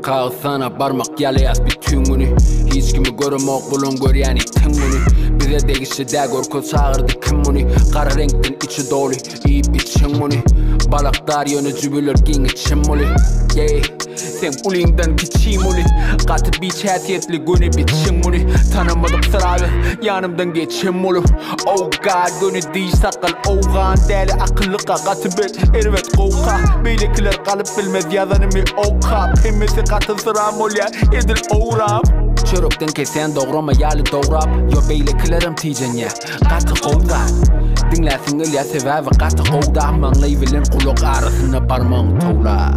Kağıtsana parmak yalayaz bütün günü. Hiç kimi göremok bulun görýän itiň müni. Bize degişide gorko çağırdı kim muni. Kara renkten içi dolu iyip için muni. Balaklar yönü cübülür giň için muli. Sen uliňden kiçi muli. Gaty bir häsiýetli güni biçiň muni. Tanımadık sıralı yanımdan geçin mulu. Oh God günü diş sakal oğan deli akıllıqa gaty bir ervet qoqa. Beylekiler kalıp bilmez yazanımı oqa. Pemmesi katı sıra molya edil oğram. Çörükten kesen doğrama yalı doğrap. Yo beylekilerim tijen ya gaty qoqa. Dinläsin ilya sebäbi gaty qoqa. Maňlaý bilen kulak arasına parmaň towla.